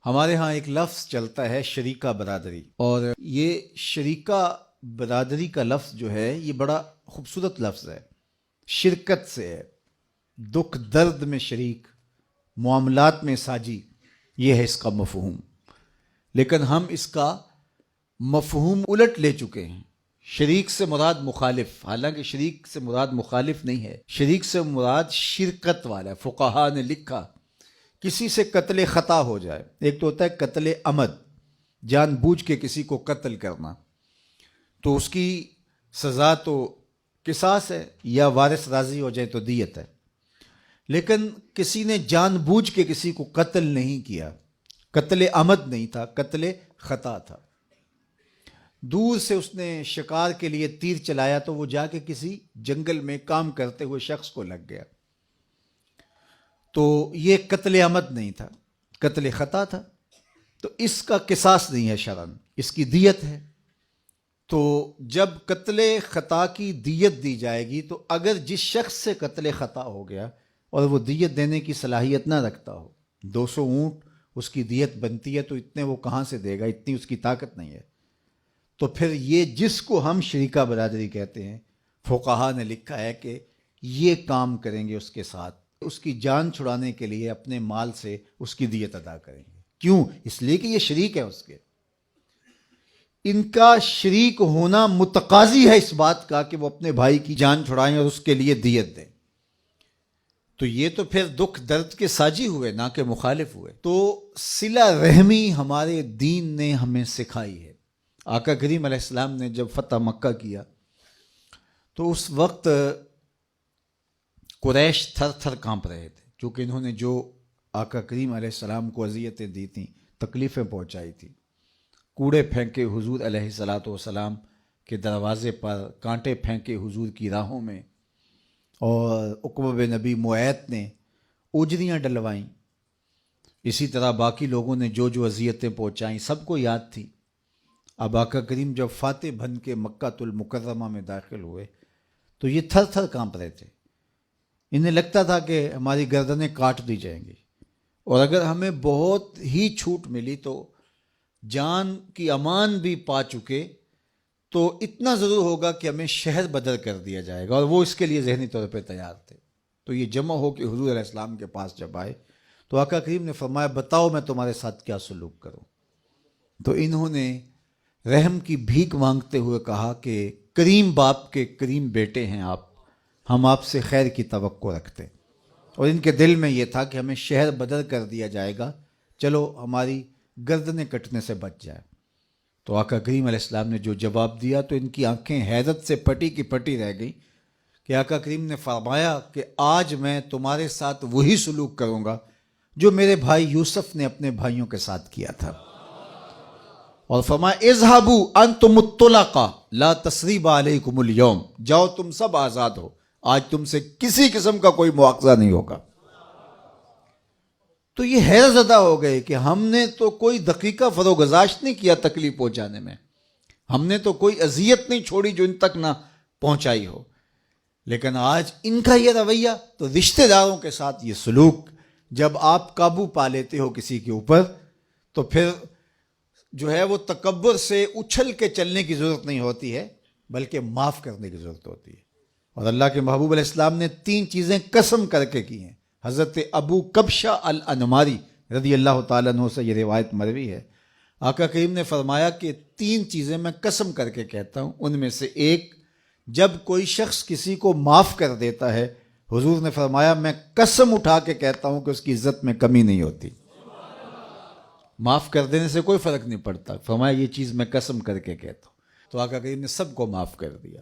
ہمارے ہاں ایک لفظ چلتا ہے شریکہ برادری، اور یہ شریکہ برادری کا لفظ جو ہے یہ بڑا خوبصورت لفظ ہے، شرکت سے ہے، دکھ درد میں شریک، معاملات میں ساجی، یہ ہے اس کا مفہوم۔ لیکن ہم اس کا مفہوم الٹ لے چکے ہیں، شریک سے مراد مخالف، حالانکہ شریک سے مراد مخالف نہیں ہے، شریک سے مراد شرکت والا ہے۔ فقہا نے لکھا کسی سے قتل خطا ہو جائے، ایک تو ہوتا ہے قتل عمد، جان بوجھ کے کسی کو قتل کرنا، تو اس کی سزا تو قصاص ہے، یا وارث راضی ہو جائے تو دیت ہے۔ لیکن کسی نے جان بوجھ کے کسی کو قتل نہیں کیا، قتل عمد نہیں تھا، قتل خطا تھا، دور سے اس نے شکار کے لیے تیر چلایا تو وہ جا کے کسی جنگل میں کام کرتے ہوئے شخص کو لگ گیا، تو یہ قتل عمد نہیں تھا، قتل خطا تھا، تو اس کا قصاص نہیں ہے شرعاً، اس کی دیت ہے۔ تو جب قتل خطا کی دیت دی جائے گی تو اگر جس شخص سے قتل خطا ہو گیا اور وہ دیت دینے کی صلاحیت نہ رکھتا ہو، 200 اونٹ اس کی دیت بنتی ہے، تو اتنے وہ کہاں سے دے گا، اتنی اس کی طاقت نہیں ہے، تو پھر یہ جس کو ہم شریکہ برادری کہتے ہیں، فقہا نے لکھا ہے کہ یہ کام کریں گے اس کے ساتھ، اس کی جان چھڑانے کے لیے اپنے مال سے اس کی دیت ادا کریں گے۔ کیوں؟ اس لیے کہ یہ شریک ہے اس کے، ان کا شریک ہونا متقاضی ہے اس بات کا کہ وہ اپنے بھائی کی جان چھڑائیں اور اس کے لیے دیت دیں، تو یہ تو پھر دکھ درد کے ساجی ہوئے، نہ کہ مخالف ہوئے۔ تو صلہ رحمی ہمارے دین نے ہمیں سکھائی ہے۔ آقا کریم علیہ السلام نے جب فتح مکہ کیا تو اس وقت قریش تھر تھر کانپ رہے تھے، چونکہ انہوں نے جو آقا کریم علیہ السلام کو اذیتیں دی تھیں، تکلیفیں پہنچائی تھیں، کوڑے پھینکے حضور علیہ الصلاۃ والسلام کے دروازے پر، کانٹے پھینکے حضور کی راہوں میں، اور عقبہ بن نبی معیط نے اجریاں ڈلوائیں، اسی طرح باقی لوگوں نے جو جو اذیتیں پہنچائیں سب کو یاد تھی۔ اب آقا کریم جب فاتح بن کے مکہ المکرمہ میں داخل ہوئے تو یہ تھر تھر کانپ رہے تھے، انہیں لگتا تھا کہ ہماری گردنیں کاٹ دی جائیں گی، اور اگر ہمیں بہت ہی چھوٹ ملی تو جان کی امان بھی پا چکے تو اتنا ضرور ہوگا کہ ہمیں شہر بدر کر دیا جائے گا، اور وہ اس کے لیے ذہنی طور پہ تیار تھے۔ تو یہ جمع ہو کے حضور علیہ السلام کے پاس جب آئے تو آقا کریم نے فرمایا بتاؤ میں تمہارے ساتھ کیا سلوک کروں، تو انہوں نے رحم کی بھیک مانگتے ہوئے کہا کہ کریم باپ کے کریم بیٹے ہیں آپ، ہم آپ سے خیر کی توقع رکھتے، اور ان کے دل میں یہ تھا کہ ہمیں شہر بدر کر دیا جائے گا، چلو ہماری گردنیں کٹنے سے بچ جائے۔ تو آقا کریم علیہ السلام نے جو جواب دیا تو ان کی آنکھیں حیرت سے پھٹی کی پھٹی رہ گئی کہ آقا کریم نے فرمایا کہ آج میں تمہارے ساتھ وہی سلوک کروں گا جو میرے بھائی یوسف نے اپنے بھائیوں کے ساتھ کیا تھا، اور فرمایا اذهبوا انتم الطلقاء لا تثریب علیکم اليوم، جاؤ تم سب آزاد ہو، آج تم سے کسی قسم کا کوئی مواخذہ نہیں ہوگا۔ تو یہ حیرت زدہ ہو گئے کہ ہم نے تو کوئی دقیقہ فروگزاشت نہیں کیا تکلیف پہنچانے میں، ہم نے تو کوئی اذیت نہیں چھوڑی جو ان تک نہ پہنچائی ہو، لیکن آج ان کا یہ رویہ، تو رشتہ داروں کے ساتھ یہ سلوک، جب آپ قابو پا لیتے ہو کسی کے اوپر تو پھر جو ہے وہ تکبر سے اچھل کے چلنے کی ضرورت نہیں ہوتی ہے، بلکہ معاف کرنے کی ضرورت ہوتی ہے۔ اور اللہ کے محبوب علیہ السلام نے 3 چیزیں قسم کر کے کی ہیں۔ حضرت ابو کبشہ الانماری رضی اللہ تعالیٰ عنہ سے یہ روایت مروی ہے، آقا کریم نے فرمایا کہ 3 چیزیں میں قسم کر کے کہتا ہوں، ان میں سے ایک، جب کوئی شخص کسی کو معاف کر دیتا ہے، حضور نے فرمایا میں قسم اٹھا کے کہتا ہوں کہ اس کی عزت میں کمی نہیں ہوتی، معاف کر دینے سے کوئی فرق نہیں پڑتا، فرمایا یہ چیز میں قسم کر کے کہتا ہوں۔ تو آقا کریم نے سب کو معاف کر دیا۔